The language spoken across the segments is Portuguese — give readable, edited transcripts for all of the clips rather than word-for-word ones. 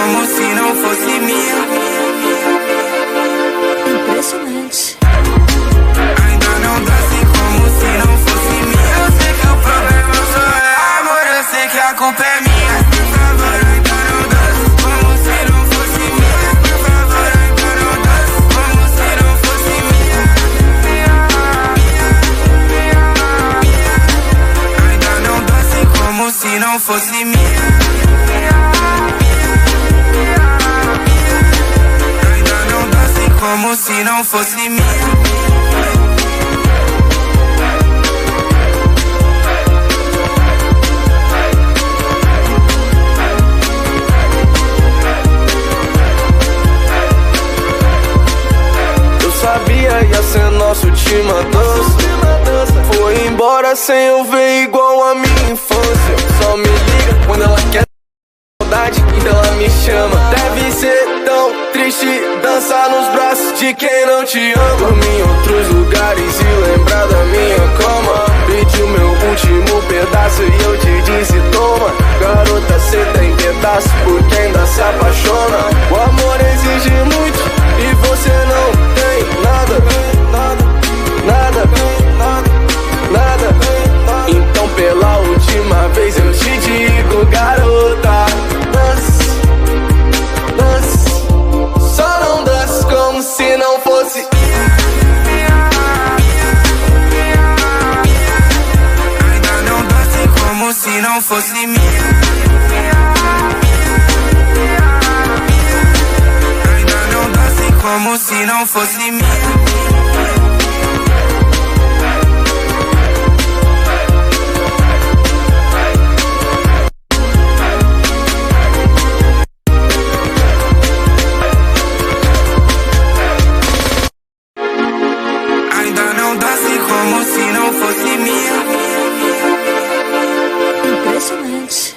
como se não fosse minha. Impressionante. Ainda não desce como se não fosse minha. Eu sei que o problema sou eu, amor, eu sei que a culpa é minha. Por favor, ainda não desce como se não fosse minha. Por favor, ainda não desce como se não fosse minha. Ainda não desce como se não fosse minha. Ainda não desce como se não fosse minha. Sabia ia ser nosso time a dança. Foi embora sem eu ver igual a minha infância. Só me liga quando ela quer saudade, então ela me chama. Deve ser tão triste dançar nos braços de quem não te ama. Dormir em outros lugares e lembrar da minha cama. Pedi o meu último pedaço e eu te disse toma. Garota, cê tem pedaço porque ainda se apaixona. O amor exige muito e você não tem nada, nada, nada, nada. Então pela última vez eu te digo, garota, dance, dance. Só não dance como se não fosse. Ainda não desce como se não fosse minha. Ainda não desce como se não fosse minha. Ainda não desce como se não fosse minha. Impressionante.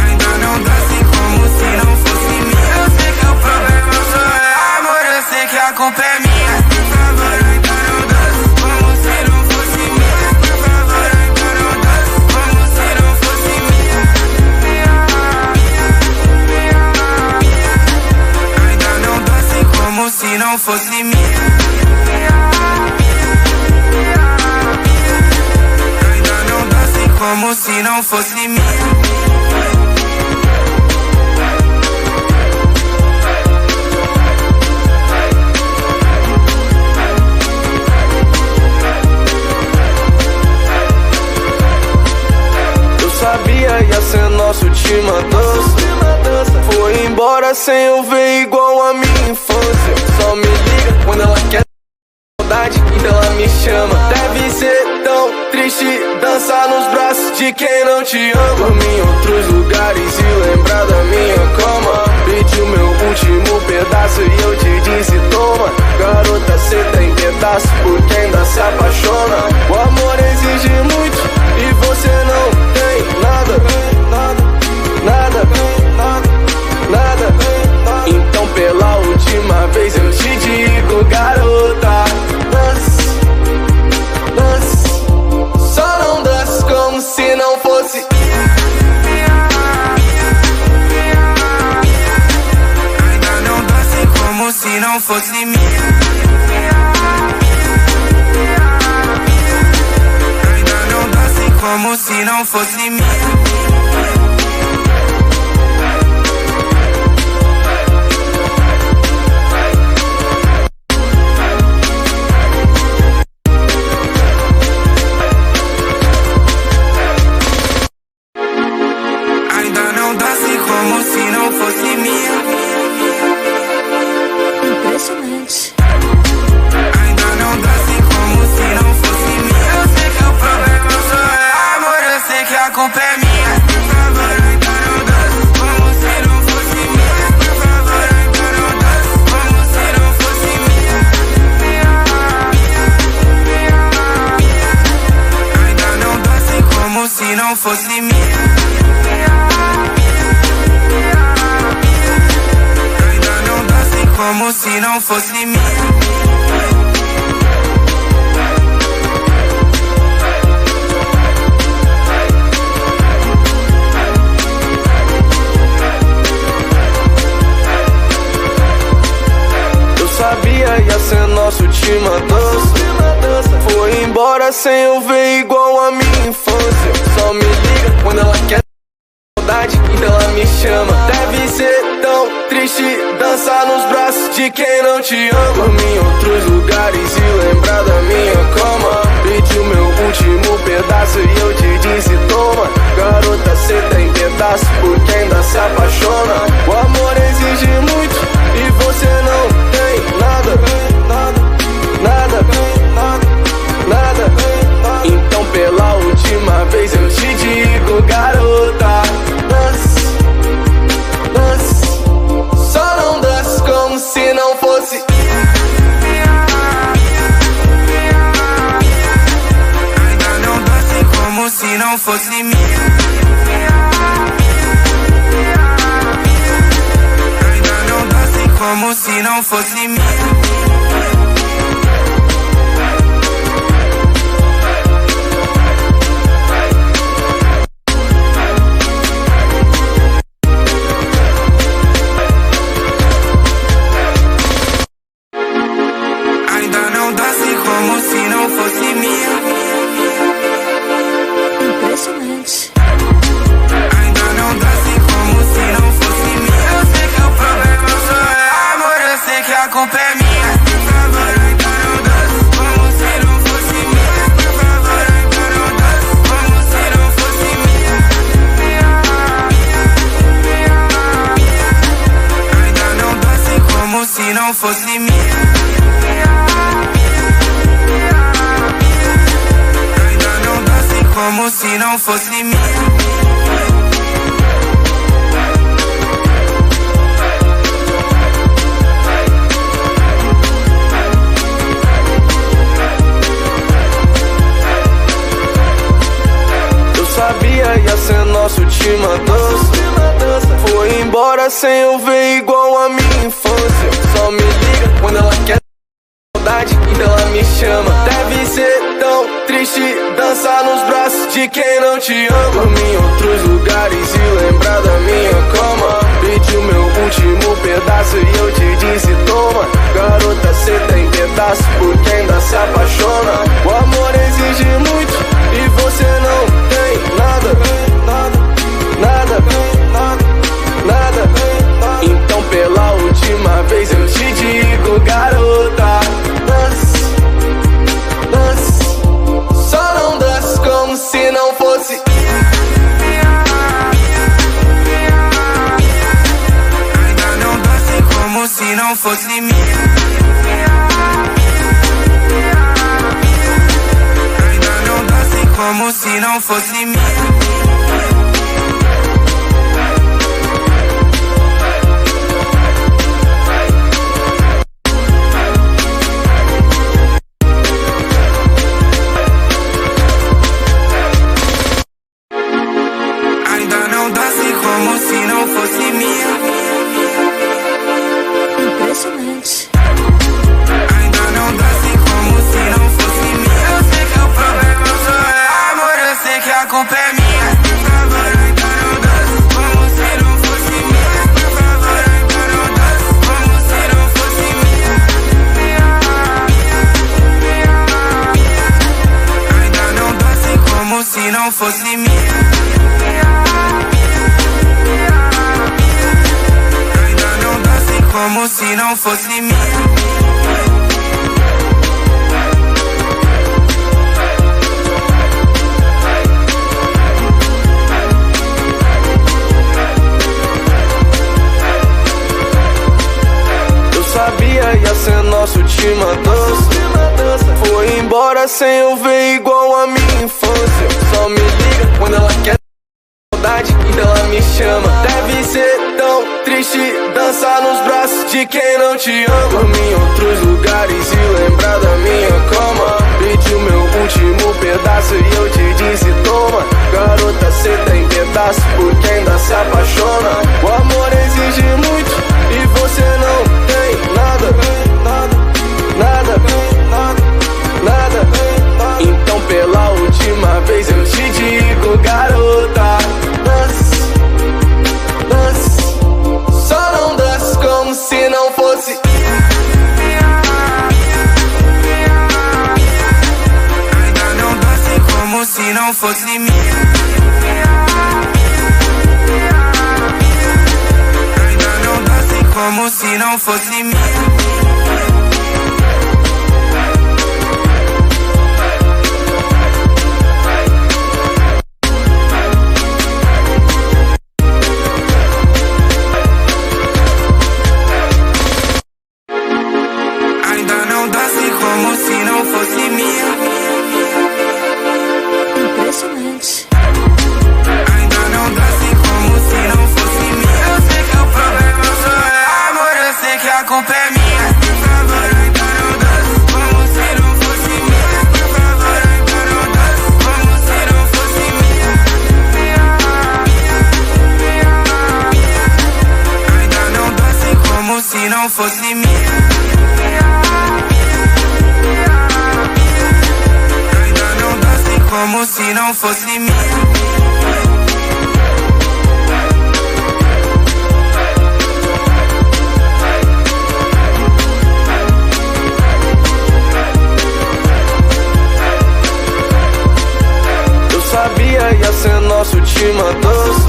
Ainda não desce como se não fosse minha. Eu sei que o problema sou eu, amor, eu sei que a culpa é minha. Por favor, ainda não desce como se não fosse minha. Por favor, ainda não desce como se não fosse minha. Ainda não desce como se não fosse minha. Ainda não desce como se não fosse minha. Sabia ia ser nosso time a dança. Foi embora sem eu ver igual a minha infância. Só me liga quando ela quer saudade, então ela me chama. Deve ser tão triste dançar nos braços de quem não te ama. Dormir em outros lugares e lembrar da minha cama. Pedi o meu último pedaço e eu te disse toma. Garota, cê tem pedaço porque ainda se apaixona. O amor exige muito e você não tem nada, nada, nada, nada. Então pela última vez eu te digo, garota, dance, dance. Só não dance como se não fosse. Ainda não desce como se não fosse minha. Ainda não desce como se não fosse minha. Ainda não desce como se não fosse minha. Impressionante. Ainda não desce como se não fosse minha. Eu sei que o problema sou eu, amor, eu sei que a culpa é minha. Por favor, ainda não desce como se não fosse minha. Por favor, ainda não desce como se não fosse minha. Ainda não desce como se não fosse minha. Ainda não desce como se não fosse minha. última dança. Foi embora sem eu ver igual a minha infância. Só me liga quando ela quer saudade, então ela me chama. Deve ser tão triste dançar nos braços de quem não te ama. Em outros lugares e lembrar da minha cama. Pedi o meu último pedaço e eu te disse toma. Garota, cê tem pedaço porque ainda se apaixona. O amor exige muito e você não tem nada. Então pela última vez eu te digo, garota, dance, só não dance como se não fosse. Ainda não dance como se não fosse minha. Ainda não dance como se não fosse minha. Como se não fosse minha. Impressionante. Ainda não dance como se não fosse minha. Eu sei que o problema sou eu, amor, eu sei que a culpa é minha. Por favor, ainda não dance como se não fosse minha. Por favor, ainda não dance como se não fosse minha. Ainda não dance como se não fosse minha. Como se não fosse minha. Eu sabia ia ser nossa última dança. Foi embora sem eu ver igual a minha infância. Só me liga quando ela quer saudade, então ela me chama. Deve ser tão triste dançar nos braços de quem não te ama. Em outros lugares e lembrar da minha cama. Pedi o meu último pedaço e eu te disse toma. Garota, cê tem pedaço porque ainda se apaixona. O amor exige muito e você não tem nada. Então pela última vez eu te digo, garota, dance, só não dance como se não fosse. Ainda não dance como se não fosse minha. Ainda não dance como se não fosse minha. Como se não fosse minha. Impressionante. Ainda não dance como se não fosse minha. Eu sei que o problema sou eu, amor, eu sei que a culpa é minha. Por favor, ainda não dance como se não fosse minha. Por favor, ainda não dance como se não fosse minha. Ainda não dance como se não fosse minha. Como se não fosse minha. Eu sabia ia ser nossa última dança. Foi embora sem eu ver igual a minha infância. Só me liga quando ela quer saudade, então ela me chama. Deve ser tão triste dançar nos braços de quem não te ama. Em outros lugares e lembrar da minha cama. Pedi o meu último pedaço e eu te disse toma. Garota, cê tem pedaço porque ainda se apaixona. O amor exige muito e você não tem nada. Então pela última vez eu te digo, garota, dance, só não dance como se não fosse. não fosse minha. Ainda não danço como se não fosse minha. Como se não fosse minha. Impressionante. Ainda não danço como se não fosse minha. Eu sei que o problema sou eu, amor, eu sei que a culpa é minha. Por favor, ainda não danço como se não fosse minha. Por favor, ainda não danço como se não fosse minha. Ainda não danço como se não fosse minha. Como se não fosse minha. Eu sabia ia ser nossa última dança.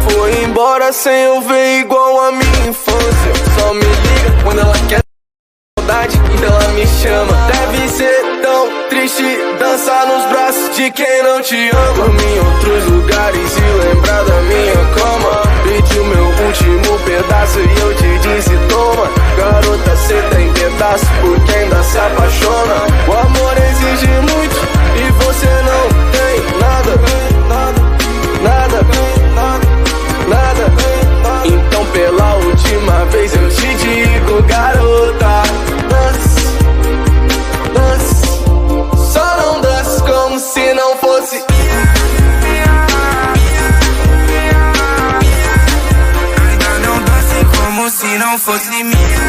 Foi embora sem eu ver igual a minha infância. Só me liga quando ela quer saudade, então ela me chama. Deve ser tão triste dançar nos braços de quem não te ama. Em outros lugares e lembrar da minha cama. Pedi o meu último pedaço e eu te disse toma. Garota, cê tem pedaço porque ainda se apaixona. O amor exige muito e você não tem nada. Nada. Então pela última vez eu te digo, garota, dance. Só não dance como se não fosse. Ainda não danço como se não fosse minha.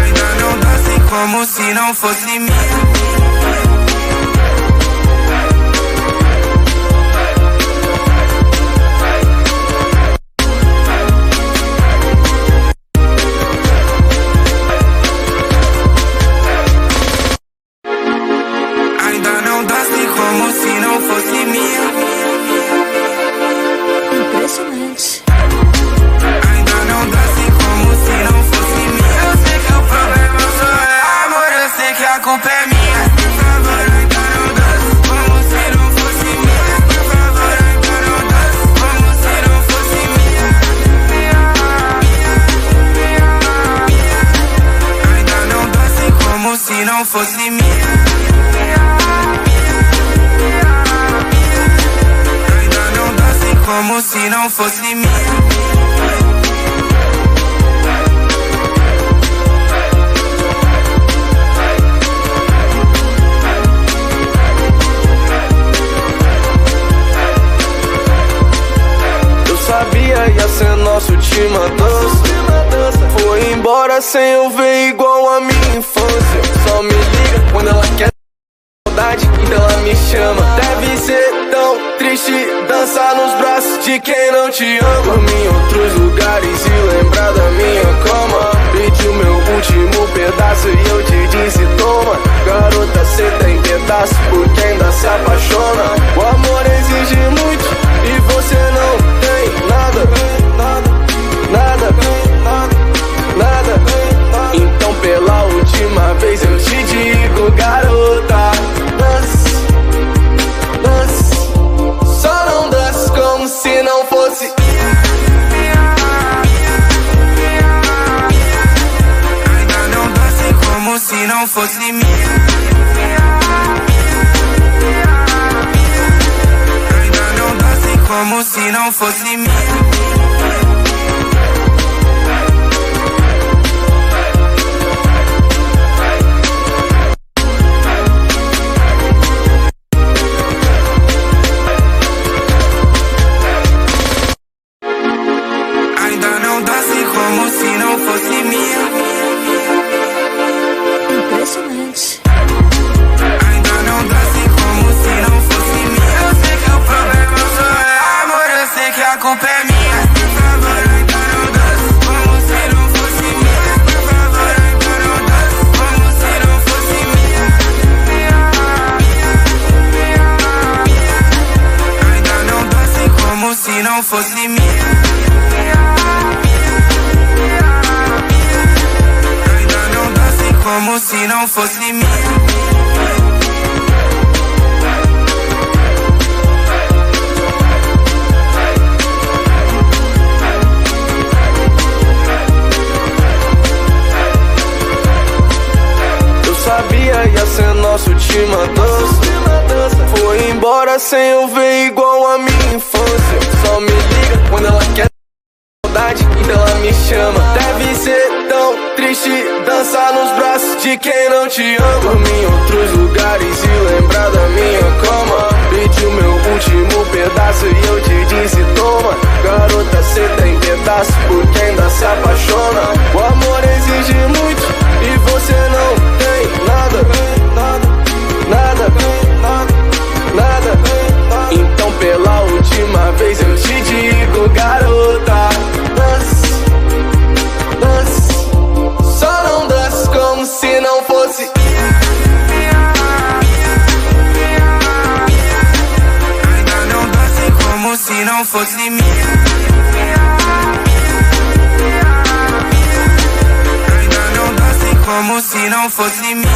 Ainda não danço como se não fosse minha. Como se não fosse minha. Impressionante. Ainda não danço como se não fosse minha. Eu sei que o problema sou eu, amor, eu sei que a culpa é minha. Por favor, ainda não danço como se não fosse minha. Por favor, ainda não danço como se não fosse minha. Ainda não danço como se não fosse minha. Como se não fosse minha. Eu sabia ia ser nossa última dança. Foi embora sem eu ver igual a minha infância. Só me liga quando ela quer saudade, então ela me chama. Deve ser tão triste dançar nos braços de quem não te ama. Em outros lugares e lembrar da minha cama. Pedi o meu último pedaço e eu te disse toma. Garota, cê tem pedaço porque ainda se apaixona. O amor exige muito e você não tem nada. Então pela última vez eu te digo, garota, dance. Só não dance como se não fosse. Ainda não danço como se não fosse minha. Ainda não danço como se não fosse minha. Como se não fosse minha. Impressionante. Ainda não danço como se não fosse minha. Eu sei que o problema sou eu, amor, eu sei que a culpa é minha. não fosse minha. Ainda não danço como se não fosse minha. Sabia ia ser nossa última dança. Foi embora sem eu ver igual a minha infância. Só me liga quando ela quer saudade, então ela me chama. Deve ser tão triste dançar nos braços de quem não te ama. Dormir em outros lugares e lembrar da minha cama. Pedi o meu último pedaço e eu te disse toma. Garota, cê tem pedaço porque ainda se apaixona. O amor exige muito e você não tem nada, nada, nada. Então pela última vez eu te digo, garota, dance, dance. Só não dance como se não fosse. Ainda não dance como se não fosse minha. Como se não fosse minha.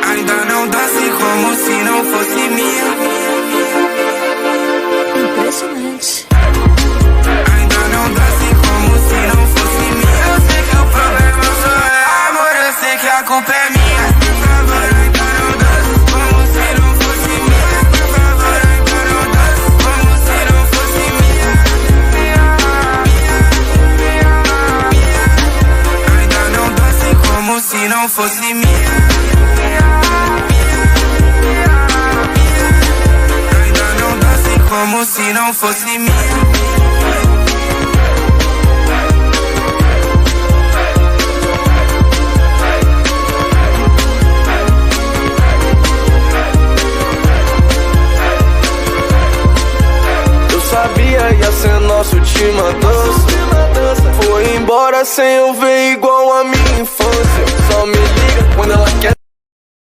Ainda não dance como se não fosse minha. Impressionante. Ainda não dance como se não fosse minha. Eu sei que o problema sou eu, amor, eu sei que a culpa é minha. Por favor, ainda não dance como se não fosse minha. Por favor, ainda não dance como se não fosse minha. Ainda não dance como se não fosse minha. Ainda não dance como se não fosse minha. Sabia ia ser nossa última dança. Foi embora sem eu ver igual a minha infância. Só me liga quando ela quer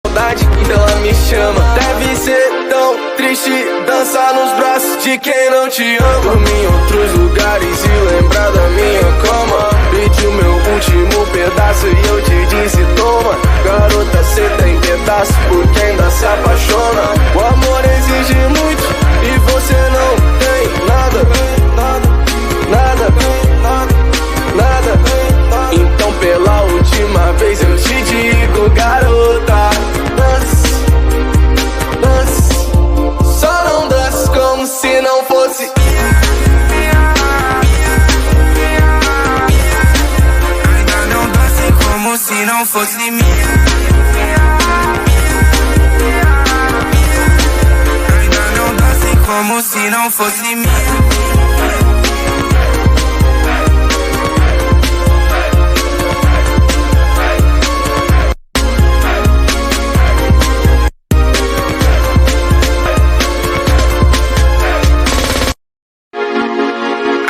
saudade, então ela me chama. Deve ser tão triste dançar nos braços de quem não te ama. Dormir em outros lugares e lembrar da minha cama. Pedi o meu último pedaço e eu te disse toma. Garota, cê tem pedaço porque ainda se apaixona. O amor exige muito e você não tem nada, nada, nada. Então pela última vez eu te digo, garota, dance, dance. Só não dance como se não fosse. Ainda não dance como se não fosse minha. Ainda não dance como se não fosse minha.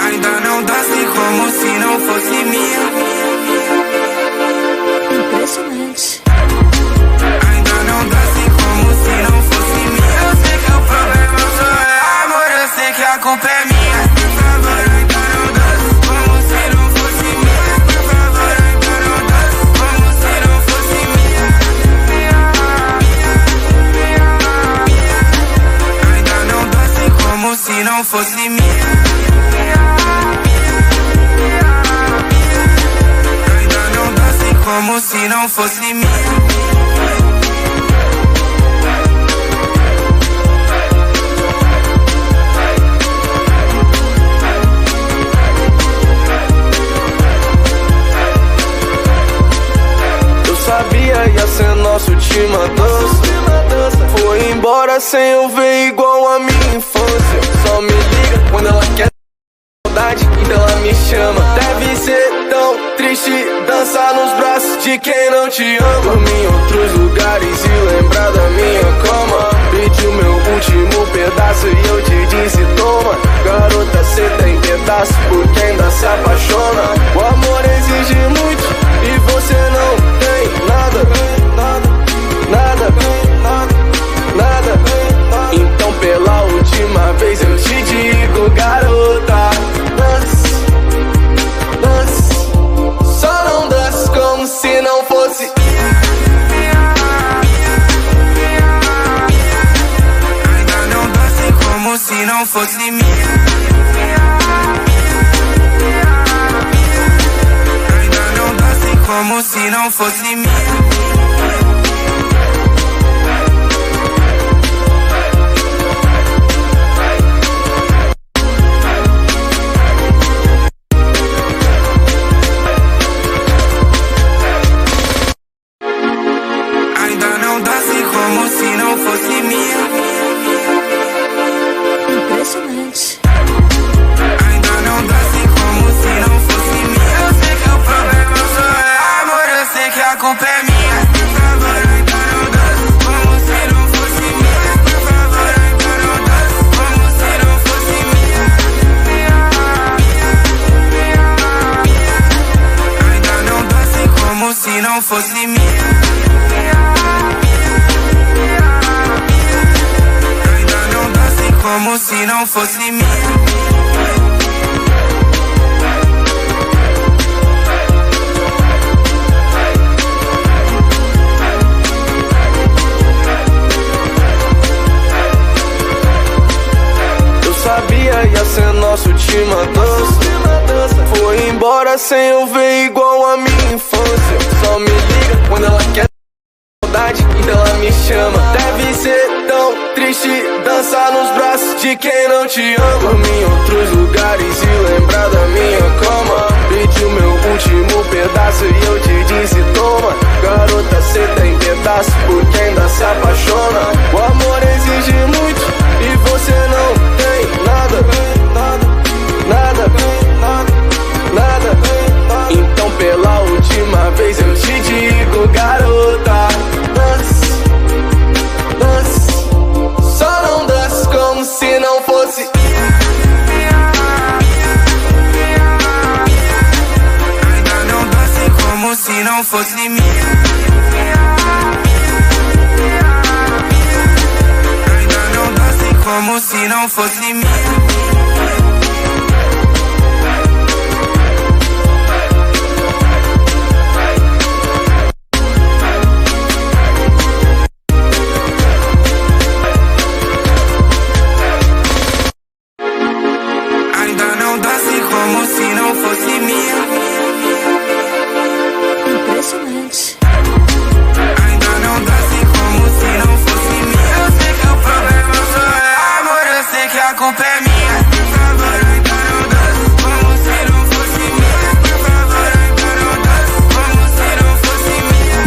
Ainda não dance como se não fosse minha. Impressionante. Ainda não dance como se não fosse minha. Eu sei que o problema sou eu, amor, eu sei que a culpa é minha. Por favor, ainda não dance como se não fosse minha. Por favor, ainda não dance como se não fosse minha. Ainda não dance como se não fosse minha. Ainda não dance como se não fosse minha. Sabia ia ser nossa última dança. Foi embora sem eu ver igual a minha infância. Só me liga quando ela quer saudade, então ela me chama. Deve ser tão triste dançar nos braços de quem não te ama. Dormir em outros lugares e lembrar da minha cama. Pedi o meu último pedaço e eu te disse toma. Garota, não fosse minha. Ainda não desce como se não fosse minha. Como se não fosse minha. Impressionante. Ainda não desce como se não fosse minha. Eu sei que o problema sou eu, amor, eu sei que a culpa é minha. Por favor, ainda não desce como se não fosse minha. Por favor, ainda não desce como se não fosse minha. Ainda não desce como se não fosse minha. Como se não fosse minha. Eu sabia ia ser nossa última dança. Foi embora sem eu ver igual a minha infância. Só me liga quando ela quer saudade, então ela me chama. Deve ser tão triste dançar nos braços de quem não te ama. Em outros lugares e lembrar da minha cama. Pedi o meu último pedaço e eu te disse toma. Garota, cê tem pedaço porque ainda se apaixona. O amor exige muito e você não tem nada. Então pela última vez eu te digo, garota, só não desce como se não fosse. Ainda não desce como se não fosse minha. Ainda não desce como se não fosse minha. Como se não fosse minha. Impressionante. Ainda não desce como se não fosse minha. Eu sei que o problema sou eu, amor, eu sei que a culpa é minha. Por favor, ainda não desce como se não fosse minha. Por favor, ainda não desce como se não fosse minha.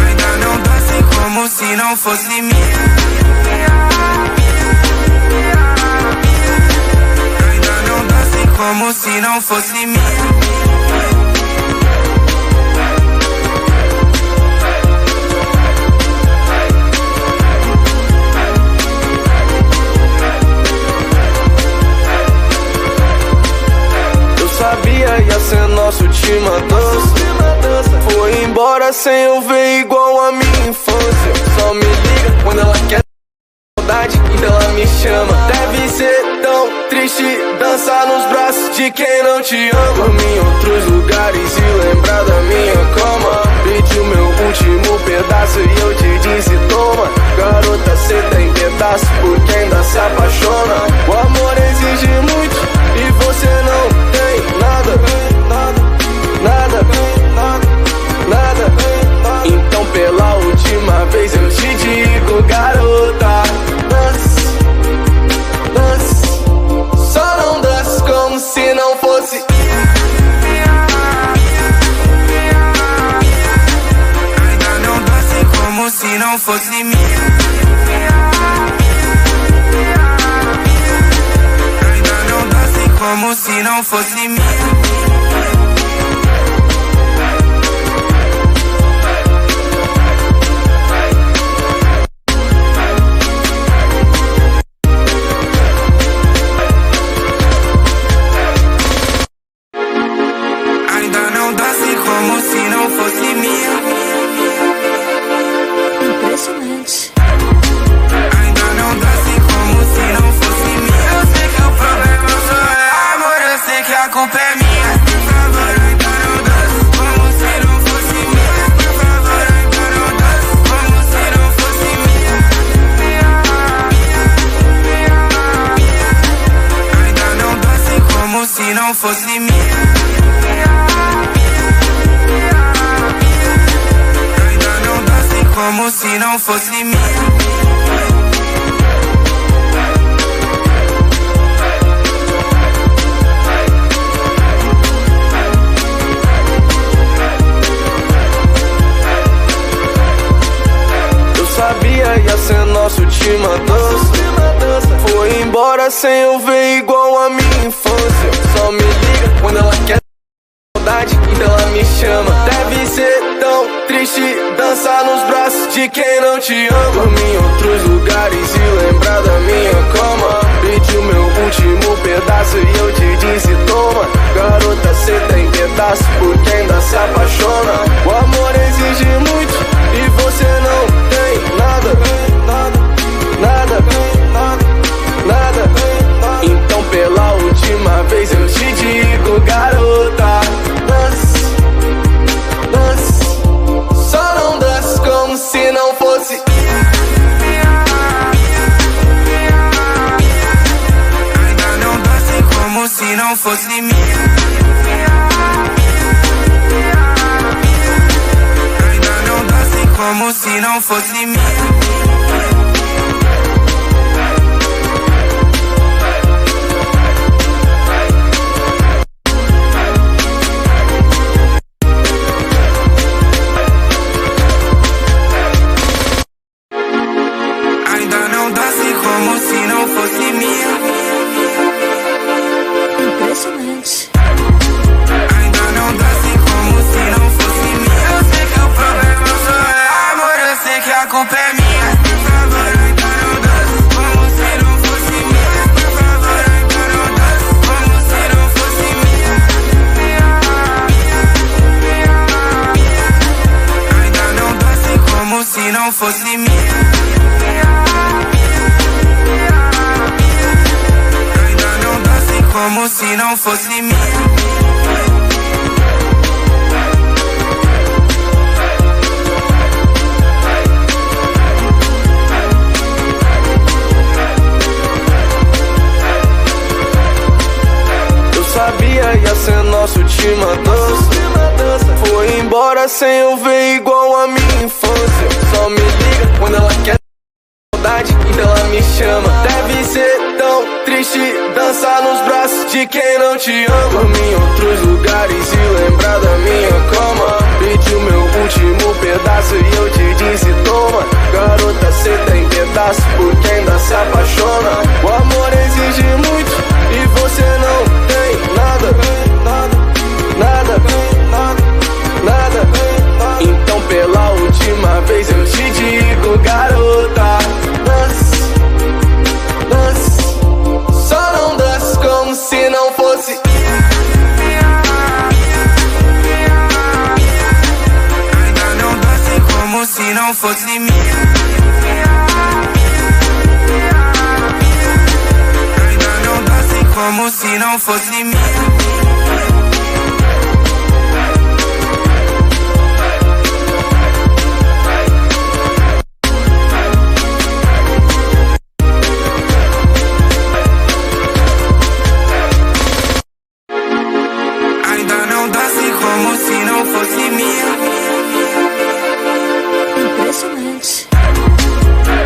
Ainda não desce como se não fosse minha. Como se não fosse minha. Eu sabia ia ser nossa última dança. Foi embora sem eu ver igual a minha infância. Só me liga quando ela quer saudade, então ela me chama. Deve ser tão triste dançar nos braços de quem não te ama. Em outros lugares e lembrar da minha cama. Pedi o meu último pedaço e eu te disse toma. Garota, cê tem pedaço porque ainda se apaixona. O amor exige muito e você não tem nada. Então pela última vez eu te digo, garota, só não desce como se não fosse. Ainda não desce como se não fosse minha. Ainda não desce como se não fosse minha. Como se não fosse minha. Impressionante. Ainda não desce como se não fosse minha. Eu sei que o problema sou eu, amor, eu sei que a culpa é minha. como se não fosse minha. Sabia ia ser nossa última dança. Foi embora sem eu ver igual a minha infância. Só me liga quando ela quer saudade, então ela me chama. Deve ser tão triste dançar nos braços de quem não te ama. Em outros lugares e lembrar da minha cama. Pedi o meu último pedaço e eu te disse toma. Garota, cê tem pedaço porque ainda se apaixona. O amor exige muito e você não tem nada, nada, nada. Então pela última vez eu te digo, garota, dance, dance. Só não dance como se não fosse. Ainda não dance como se não fosse minha. Ainda não dance como se não fosse minha. Como se não fosse minha. Impressionante. Ainda não dance como se não fosse minha. Eu sei que o problema sou eu, amor, eu sei que a culpa é minha. Por favor, ainda não dance como se não fosse minha. Por favor, ainda não dance como se não fosse minha. Ainda não dance como se não fosse minha. Como se não fosse minha. Eu sabia ia ser nossa última dança. Foi embora sem eu ver igual a minha infância. Só me liga quando ela quer saudade, então ela me chama. Deve ser tão triste dançar nos braços de quem não te ama. Em outros lugares e lembrar da minha cama. Pedi o meu último pedaço e eu te disse toma. Garota, cê tem pedaço porque ainda se apaixona. O amor exige muito e você não tem nada, nada, nada. Então pela última vez eu te digo, garota, dance, dance. Só não dance como se não fosse. Ainda não dance como se não fosse minha. Ainda não dance como se não fosse minha. Como se não fosse minha. Impressionante.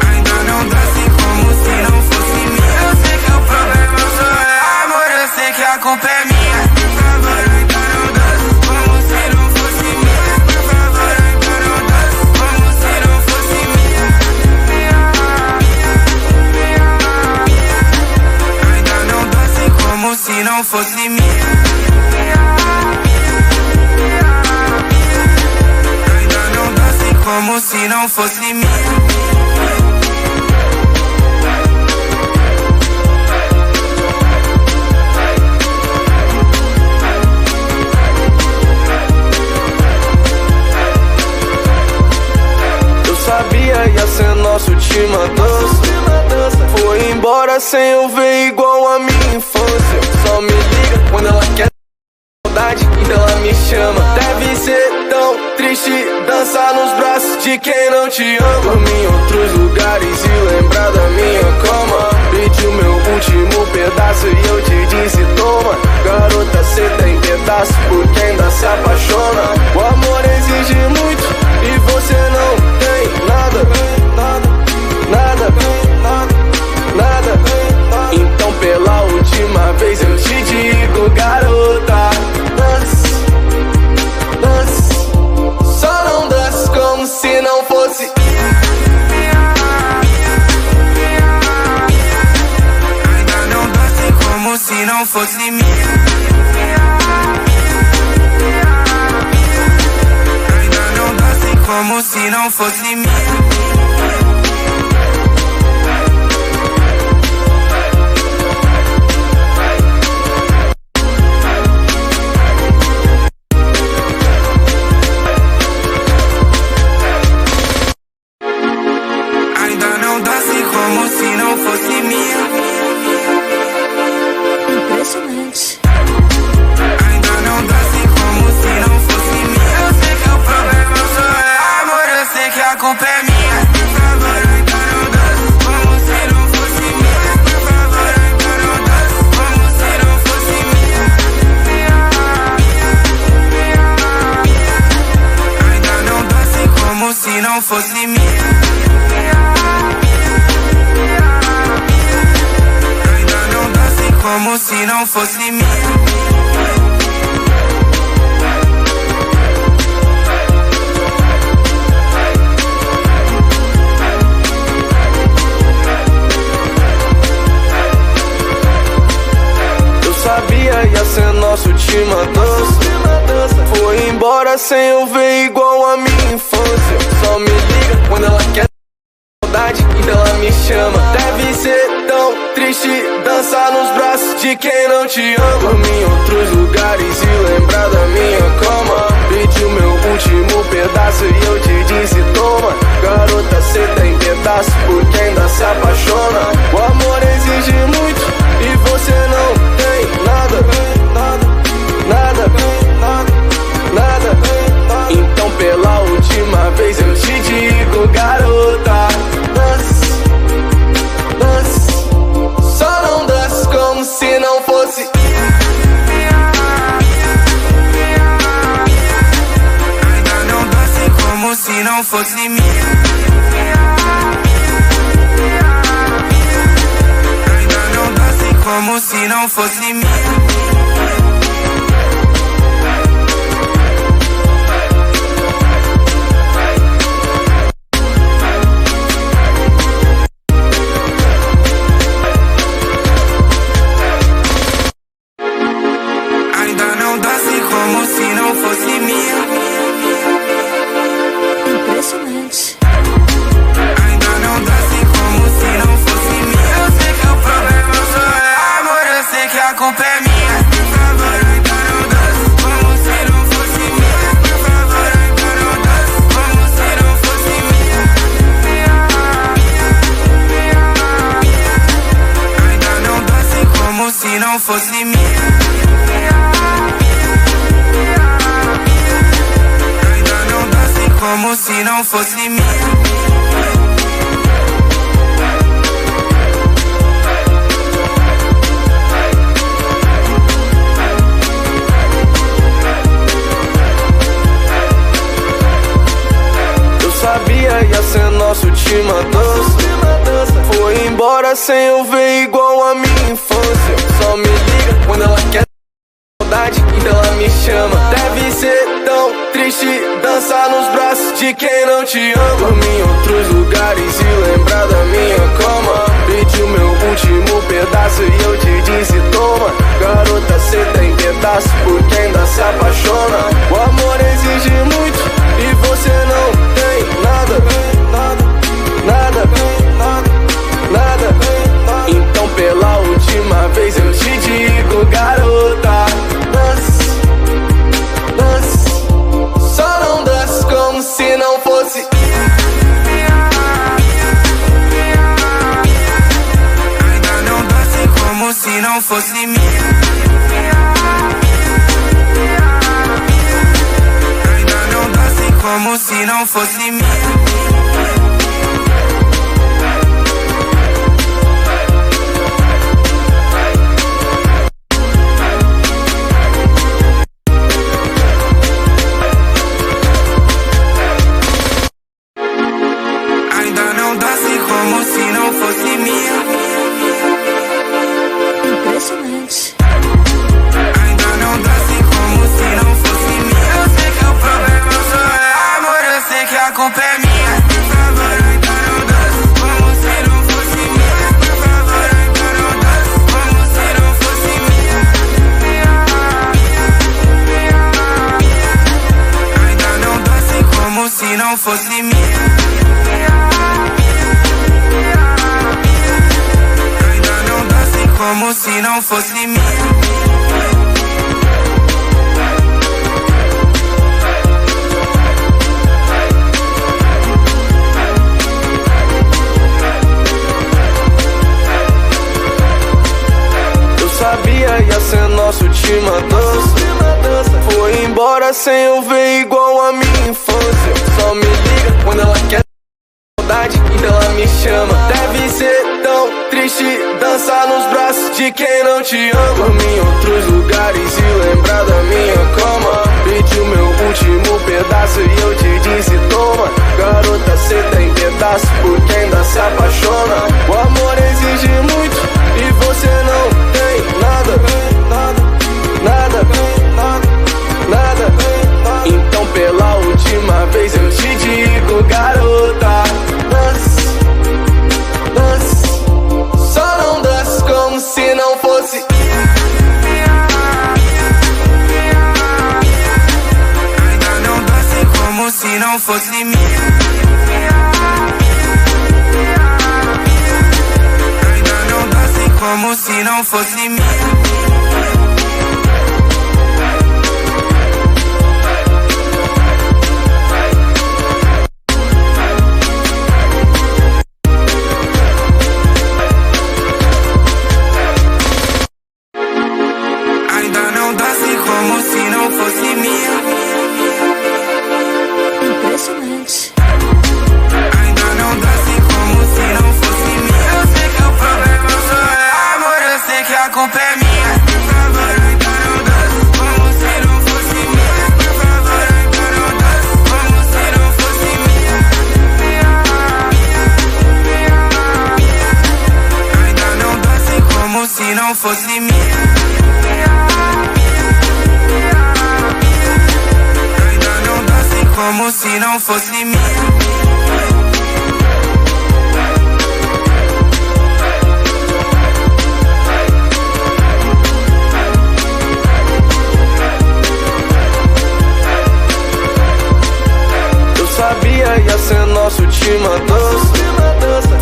Ainda não dance como se não fosse minha. Eu sei que o problema sou eu, amor, eu sei que a culpa é minha. Por favor, ainda não dance como se não fosse minha. Por favor, ainda não dance como se não fosse minha. Ainda não dance como se não fosse minha. Como se não fosse minha. Eu sabia ia ser nossa última dança. Foi embora sem eu ver igual a minha infância. Só me liga quando ela quer saudade, então ela me chama. Deve ser tão triste dançar nos braços de quem não te ama. Em outros lugares e lembrar da minha cama. Pedi o meu último pedaço e eu te disse toma. Garota, cê tem pedaço porque ainda se apaixona. O amor exige muito e você não tem nada. fosse minha. Ainda não danço como se não fosse minha. Como se não fosse minha. Impressionante. Ainda não danço como se não fosse minha. Eu sei que o problema sou eu, amor, eu sei que a culpa é minha. Por favor, ainda não danço como se não fosse minha. Por favor, ainda não danço como se não fosse minha. Ainda não danço como se não fosse minha. Como se não fosse minha. Eu sabia ia ser nossa última dança. Foi embora sem eu ver igual a minha infância. Só me liga quando ela quer saudade, então ela me chama. Deve ser tão triste dançar nos braços de quem não te ama. Dormir em outros lugares e lembrar da minha cama. Pedi o meu último pedaço e eu te disse toma. Garota, cê tem pedaço porque ainda se apaixona. O amor exige muito e você não tem nada. Nada. Então pela última vez eu te digo, garota, dance. Só não dance como se não fosse. Ainda não dance como se não fosse minha. Ainda não dance como se não fosse minha. Como se não fosse minha. Impressionante. Ainda não danço como se não fosse minha. Eu sei que o problema sou eu, amor, eu sei que a culpa é minha. Por favor, ainda não danço como se não fosse minha. Por favor, ainda não danço como se não fosse minha. Ainda não danço como se não fosse minha. Como se não fosse minha. Eu sabia ia ser nossa última dança. Foi embora sem eu ver igual a minha infância. Só me liga quando ela quer saudade, então ela me chama. Deve ser tão triste dançar nos braços de quem não te ama. Dormir em outros lugares e lembrar da minha cama. Pedi o meu último pedaço e eu te disse toma. Garota, cê tem pedaço porque ainda se apaixona. O amor exige muito e você não tem nada. Então pela última vez eu te digo, garota, dance. Só não dance como se não fosse. Ainda não danço como se não fosse minha. Ainda não danço como se não fosse minha. Como se não fosse minha. Impressionante. Ainda não danço como se não fosse minha. Eu sei que o problema sou eu, amor, eu sei que a culpa é minha. Por favor, ainda não danço como se não fosse minha. Por favor, ainda não danço como se não fosse minha. fosse minha. Ainda não danço como se não fosse minha. Sabia ia ser nosso última dança. Foi embora sem eu ver igual a minha infância. Só me liga quando ela quer saudade, então ela me chama. Deve ser tão triste dançar nos braços de quem não te ama. Em outros lugares e lembrar da minha cama. Pedi o meu último pedaço e eu te disse toma. Garota, cê tem pedaço porque ainda se apaixona. O amor exige muito e você não tem nada, nada, nada. Então pela última vez eu te digo, garota, dance, dance. Só não dance como se não fosse. Ainda não dance como se não fosse minha. Como se não fosse minha. Ainda não danço como se não fosse minha. Impressionante. Ainda não danço como se não fosse minha. Eu sei que o problema sou eu, amor, eu sei que a culpa é minha. Por favor, ainda não danço como se não fosse minha. Por favor, ainda não danço como se não fosse minha. Ainda não danço como se não fosse minha. Ainda não danço como se não fosse minha. Sabia ia ser nossa última dança.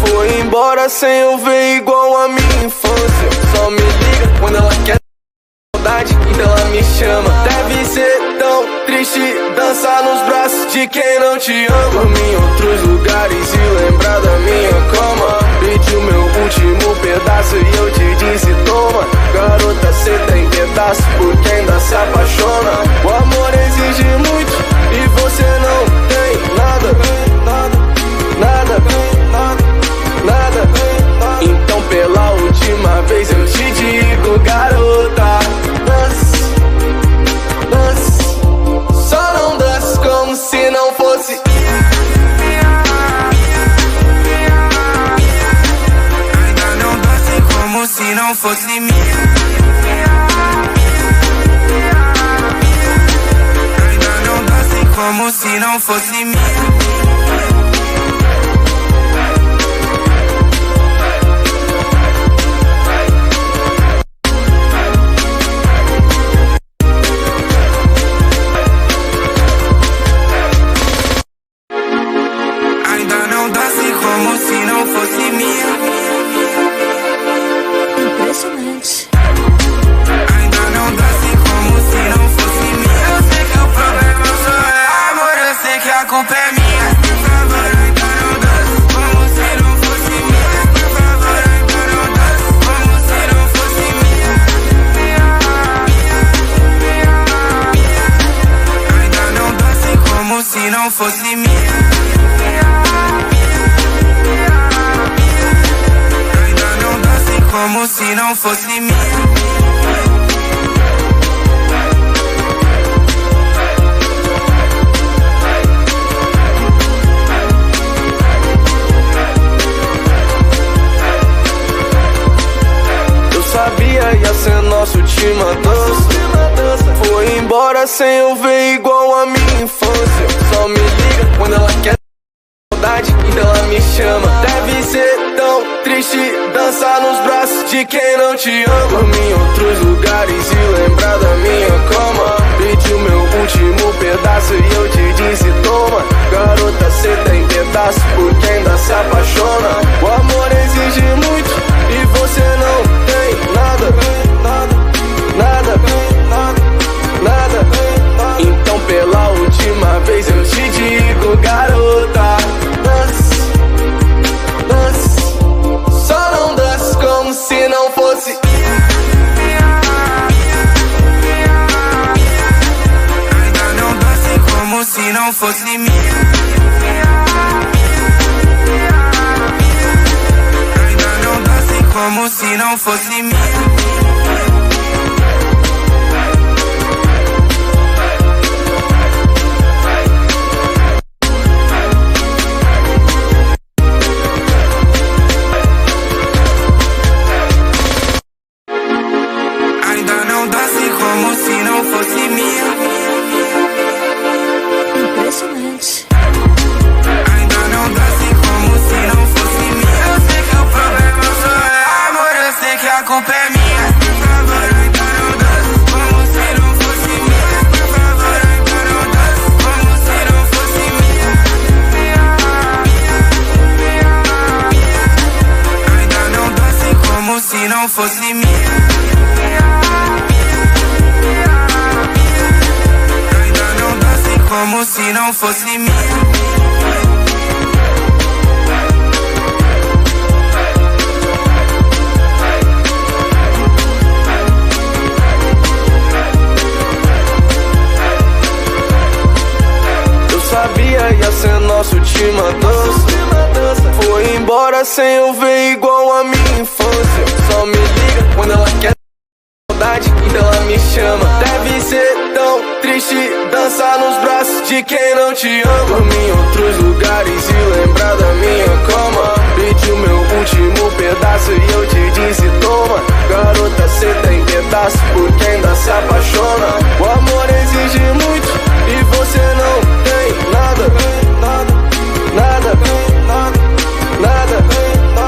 Foi embora sem eu ver igual a minha infância. Só me liga quando ela quer saudade, então ela me chama. Deve ser tão triste dançar nos braços de quem não te ama. Em outros lugares e lembrar da minha cama. Pedi o meu último pedaço e eu te disse toma. Garota, cê tem pedaço porque ainda se apaixona. O amor exige muito e você não tem nada, nada, nada. Então pela última vez eu te digo, garota, dance, dance. Só não dance como se não fosse. Ainda não danço como se não fosse minha. Ainda não danço como se não fosse minha. Ainda não danço como se não fosse minha. Impressionante. Ainda não danço como se não fosse minha. Eu sei que o problema sou eu, amor, eu sei que a culpa é minha. Por favor, ainda não danço como se não fosse minha. Por favor, ainda não danço como se não fosse minha. Ainda não danço como se não fosse minha. Ainda não danço como se não fosse minha. Sabia ia ser nossa última dança. Foi embora sem eu ver igual a minha infância. Só me liga quando ela quer saudade, então ela me chama. Deve ser tão triste dançar nos braços de quem não te ama. Em outros lugares e lembrar da minha cama. Pedi o meu último pedaço e eu te disse toma. Garota, cê tem pedaço porque ainda se apaixona. O amor exige muito e você não tem nada. Então pela última vez eu te digo, garota, dance, só não dance como se não fosse. Ainda não dance como se não fosse minha. Ainda não dance como se não fosse minha. Como se não fosse minha. Impressionante. Ainda não dance como se não fosse minha. Eu sei que o problema sou eu, amor, eu sei que a culpa é minha. Por favor, ainda não dance como se não fosse minha. Por favor, ainda não dance como se não fosse minha. Ainda não dance como se não fosse minha. Como se não fosse minha. Eu sabia ia ser nosso última dança. Foi embora sem eu ver igual a minha infância. Só me liga quando ela quer saudade, então ela me chama. Deve ser tão triste dançar nos braços de quem não te ama. Dormir em outros lugares e lembrar da minha cama. Pedi o meu último pedaço e eu te disse toma. Garota, cê tem pedaço porque ainda se apaixona. O amor exige muito e você não tem nada.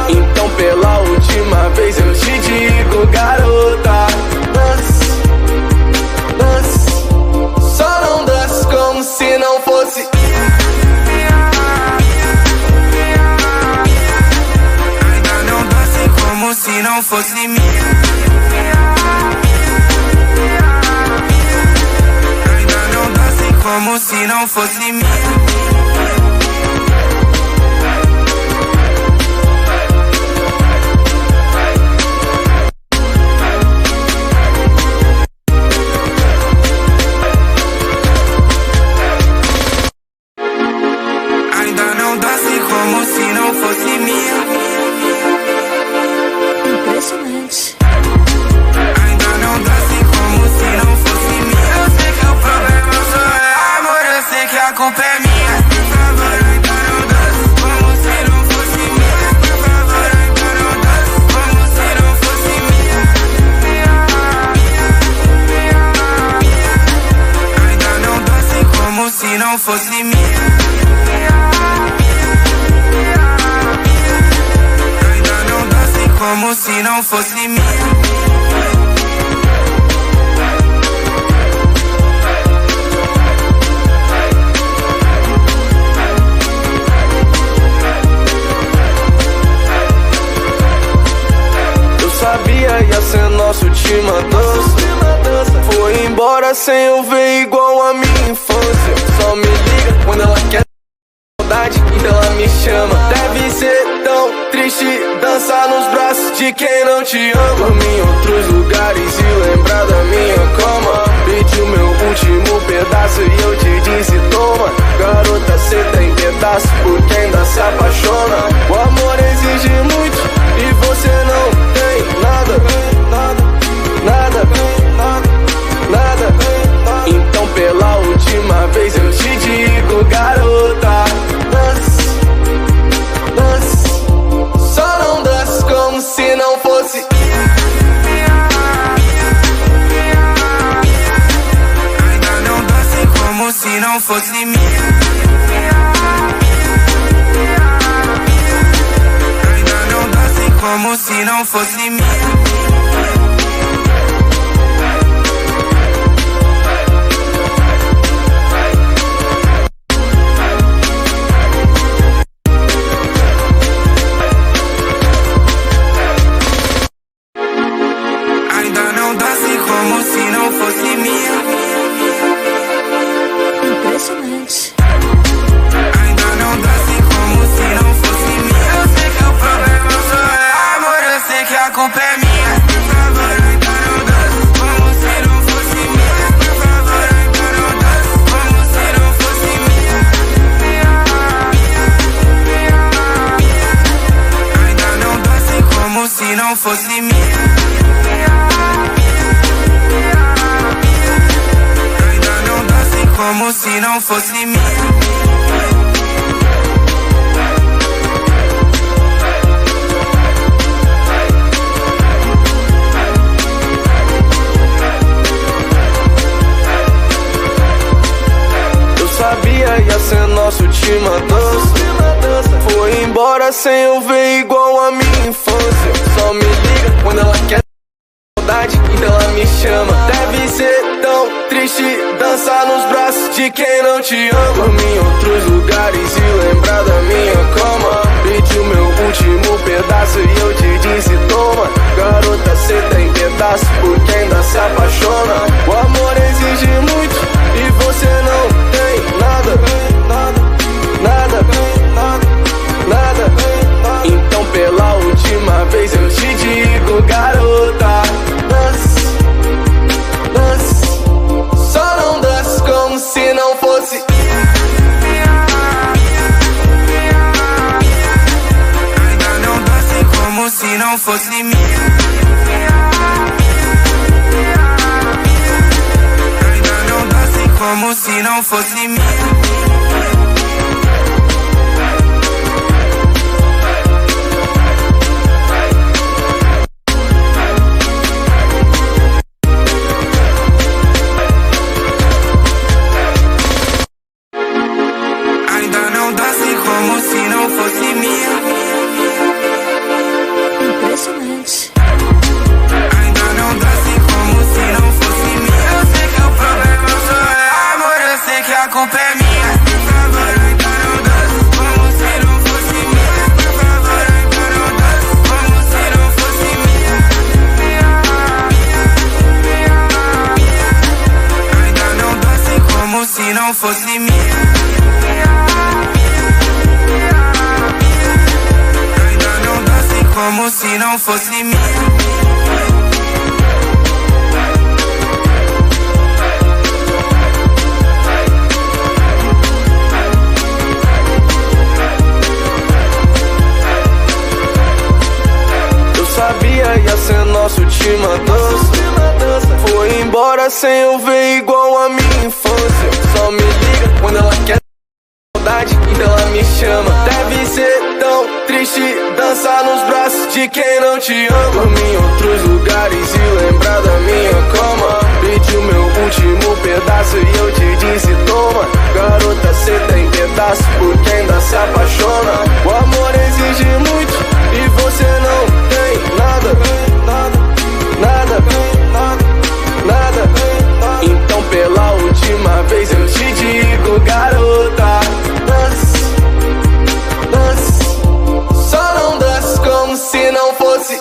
Então pela última vez eu te digo, garota, dance, só não dance como se não fosse. Ainda não dance como se não fosse minha. Ainda não dance como se não fosse minha. Como se não fosse minha. Impressionante. Ainda não dance como se não fosse minha. Eu sei que o problema sou eu, amor, eu sei que a culpa é minha. Por favor, ainda não dance como se não fosse minha. Por favor, ainda não dance como se não fosse minha. Ainda não dance como se não fosse minha. Como se não fosse minha. Eu sabia ia ser nossa última dança. Foi embora sem eu ver igual a minha infância. Só me liga quando ela quer saudade, então ela me chama. Deve ser tão triste dançar nos braços de quem não te ama. Dormir em outros lugares e lembrar da minha cama. Pedi o meu último pedaço e eu te disse toma. Garota, cê tem pedaço porque ainda se apaixona. O amor exige muito e você não tem nada. Então pela última vez eu te digo, garota, dance, só não dance como se não fosse. Ainda não dance como se não fosse minha. Ainda não dance como se não fosse minha. não fosse minha. Ainda não danço como se não fosse minha. Sabia ia ser nossa última dança. Foi embora sem eu ver igual a minha infância. Só me liga quando ela quer saudade, então ela me chama. Deve ser tão triste dançar nos braços de quem não te ama. Dormir em outros lugares e lembrar da minha cama. Pedi o meu último pedaço e eu te disse toma. Garota, cê tem pedaço porque ainda se apaixona. O amor exige muito e você não tem nada, nada, nada. Então pela última vez eu te digo, garota, dance, dance. Só não dance como se não fosse. Ainda não dance como se não fosse minha. Como se não fosse minha. Ainda não dance como se não fosse minha. Impressionante. Ainda não dance como se não fosse minha. Eu sei que o problema sou eu, amor, eu sei que a culpa é minha. Por favor, ainda não dance como se não fosse minha. Por favor, ainda não dance como se não fosse minha. Ainda não dance como se não fosse minha. Ainda não dance como se não fosse minha. Sabia ia ser nossa última dança. Foi embora sem eu ver igual a minha infância. Só me liga quando ela quer saudade, então ela me chama. Deve ser tão triste dançar nos braços de quem não te ama. Dormir em outros lugares e lembrar da minha cama. Pedi o meu último pedaço e eu te disse toma. Garota, cê tem pedaço porque ainda se apaixona. O amor exige muito e você não tem nada, nada, nada. Então pela última vez eu te digo, garota, dance, dance. Só não dance como se não fosse.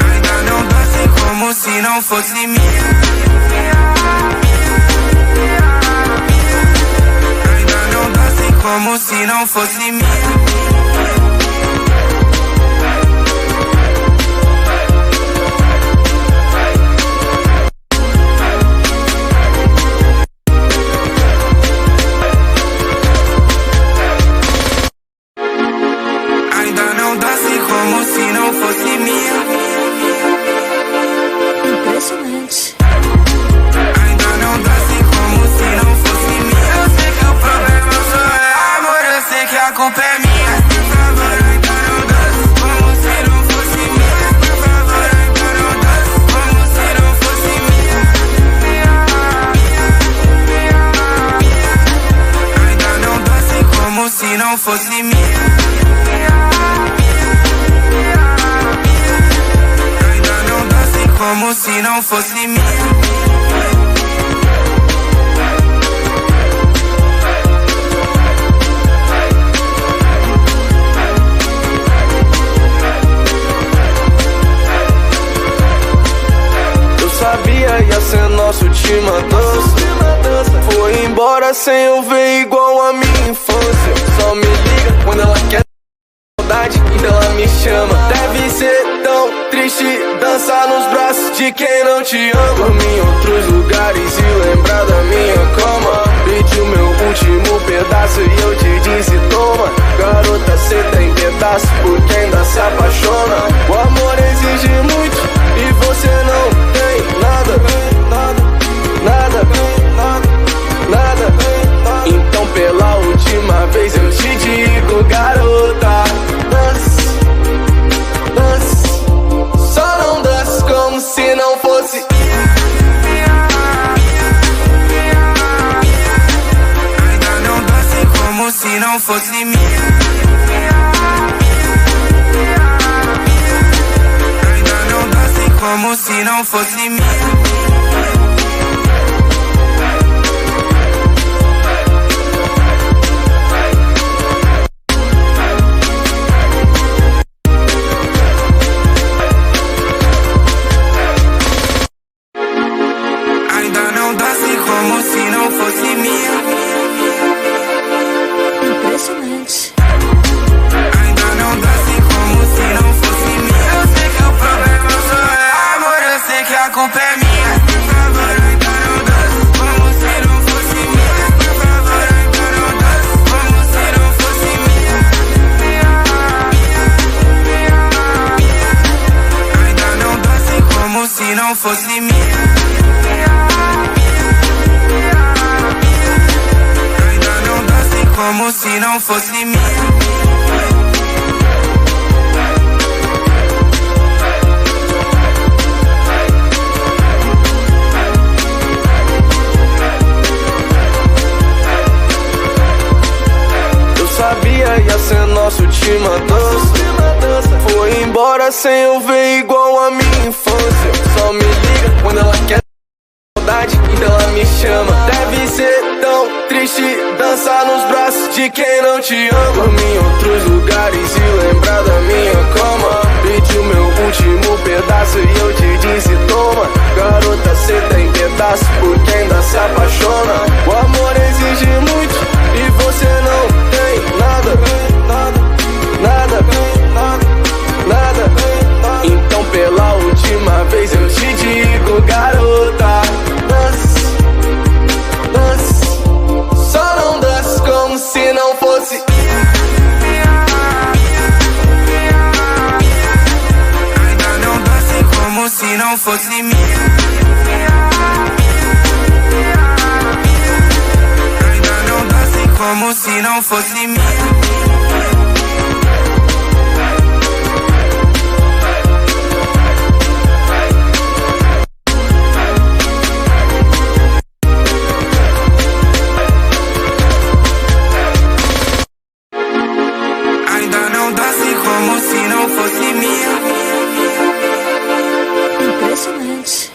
Ainda não dance como se não fosse minha. Ainda não dance como se não fosse minha. Ainda não dance como se não fosse minha. Impressionante. Ainda não dance como se não fosse minha. Eu sei que o problema sou eu, amor, eu sei que a culpa é minha. Por favor, ainda não dance como se não fosse minha. Por favor, ainda não dance como se não fosse minha. Ainda não dance como se não fosse minha. Ainda não dance como se não fosse minha. Sabia ia ser nossa última dança. Foi embora sem eu ver igual a minha infância. Só me liga quando ela quer saudade, então ela me chama. Deve ser tão triste dançar nos braços de quem não te ama. Dormir em outros lugares e lembrar da minha cama. Pedi o meu último pedaço e eu te disse toma. Garota, se não fosse minha. Ainda não danço como se não fosse minha. Como se não fosse minha. Impressionante. Ainda não danço como se não fosse minha. Eu sei que o problema sou eu, amor, eu sei que a culpa é minha. Por favor, ainda não danço como se não fosse minha. Por favor, ainda não danço como se não fosse minha. Ainda não danço como se não fosse minha. Como se não fosse minha. Eu sabia ia ser nossa última dança. Foi embora sem eu ver igual a minha infância. Só me liga quando ela quer saudade, então ela me chama. Deve ser tão triste dançar nos braços de quem não te ama. Em outros lugares e lembrar da minha cama. Pedi o meu último pedaço e eu te disse toma. Garota, cê tem pedaço porque ainda se apaixona. O amor exige muito e você não tem nada. Então pela última vez eu te digo, garota, só não dança como se não fosse. Ainda não danço como se não fosse minha. Ainda não danço como se não fosse minha. Como se não fosse minha. Impressionante.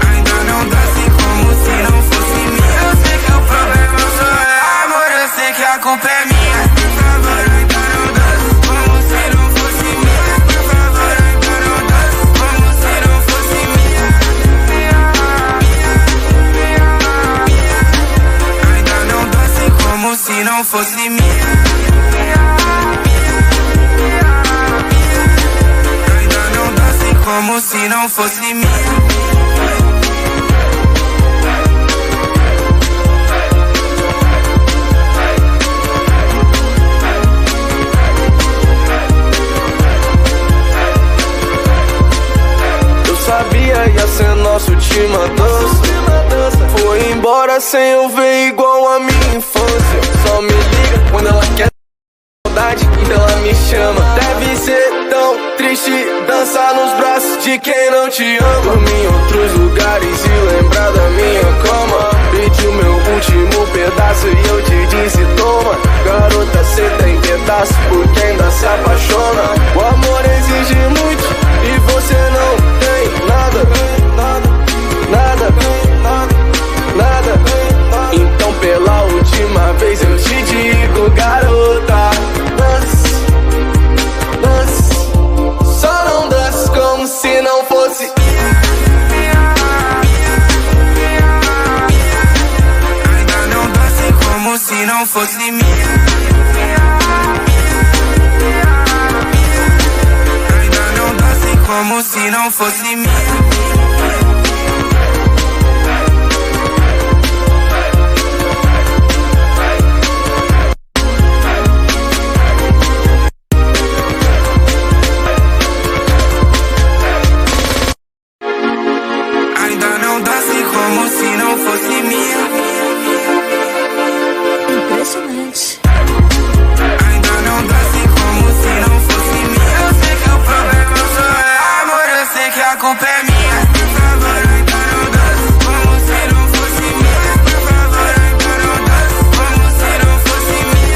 Ainda não danço como se não fosse minha. Eu sei que o problema sou eu, amor, eu sei que a culpa é minha. Por favor, ainda não danço como se não fosse minha. Por favor, ainda não danço como se não fosse minha. Ainda não danço como se não fosse minha. Como se não fosse minha. Eu sabia ia ser nossa última dança. Foi embora sem eu ver igual a minha infância. Só me liga quando ela quer saudade, então ela me chama. Deve ser tão triste dançar nos braços de quem não te ama. Em outros lugares e lembrar da minha cama. Pedi o meu último pedaço e eu te disse toma. Garota, cê tem pedaço porque ainda se apaixona. O amor exige muito e você não tem nada. Então pela última vez eu te digo, garota, só não dança como se não fosse. Ainda não danço como se não fosse minha. Ainda não danço como se não fosse minha. Como se não fosse minha. Impressionante. Ainda não danço como se não fosse minha. Eu sei que o problema sou eu, amor, eu sei que a culpa é minha. Por favor, ainda não danço como se não fosse minha. Por favor, ainda não danço como se não fosse minha.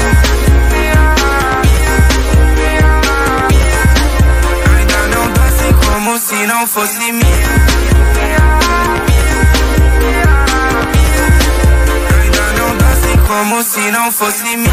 como se não fosse minha.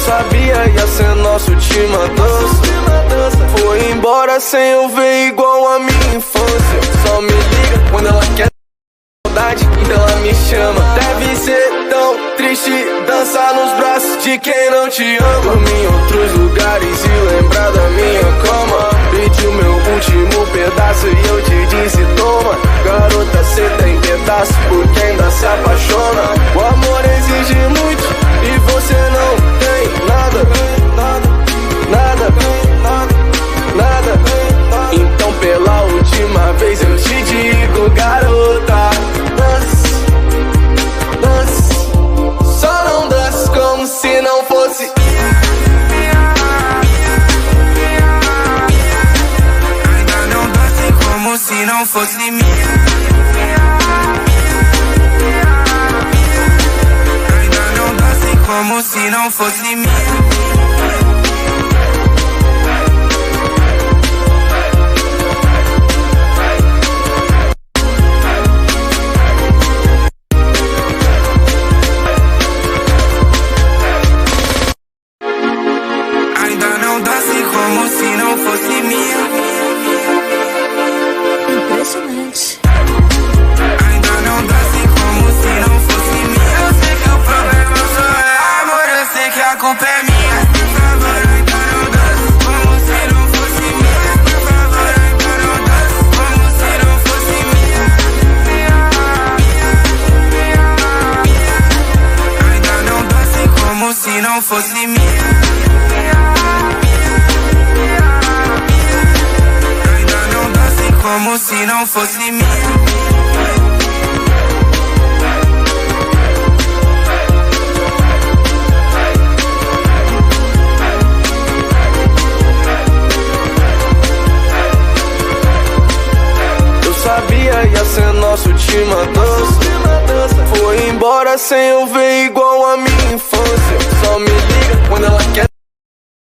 Sabia ia ser nosso time a dança. Foi embora sem eu ver igual a minha infância. Só me liga quando ela quer saudade, então ela me chama. Deve ser tão triste dançar nos braços de quem não te ama. Em outros lugares e lembrar da minha cama. Pedi o meu último pedaço e eu te disse toma. Garota, cê tem pedaço porque ainda se apaixona. O amor exige muito e você não tem nada. Então pela última vez eu te digo, garota, dance. Só não dance como se não fosse. Ainda não dance como se não fosse minha. Ainda não dance como se não fosse minha. Impressionante. Ainda não dance como se não fosse minha. Eu sei que o problema sou eu, amor, eu sei que a culpa é minha. Por favor, ainda não dance como se não fosse minha. Por favor, ainda não dance como se não fosse minha. Ainda não dance como se não fosse minha. Como se não fosse minha. Eu sabia ia ser nosso time a dança. Foi embora sem eu ver igual a minha infância. Só me liga quando ela quer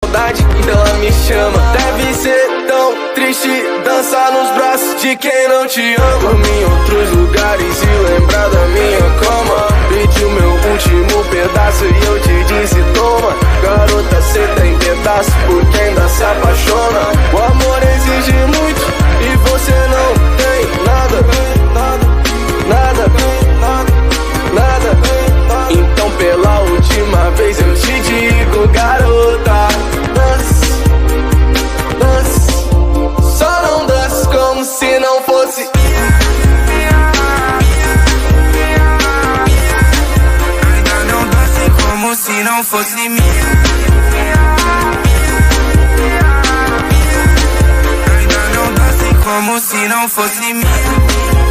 saudade, então ela me chama. Deve ser tão triste dançar nos braços de quem não te ama. Em outros lugares e lembrar da minha cama. Pedi o meu último pedaço e eu te disse toma. Garota, cê tem pedaço porque ainda se apaixona. O amor exige muito e você não tem nada. Então pela última vez eu te digo, garota, dance. Só não dance como se não fosse. Ainda não dance como se não fosse minha. Ainda não dance como se não fosse minha.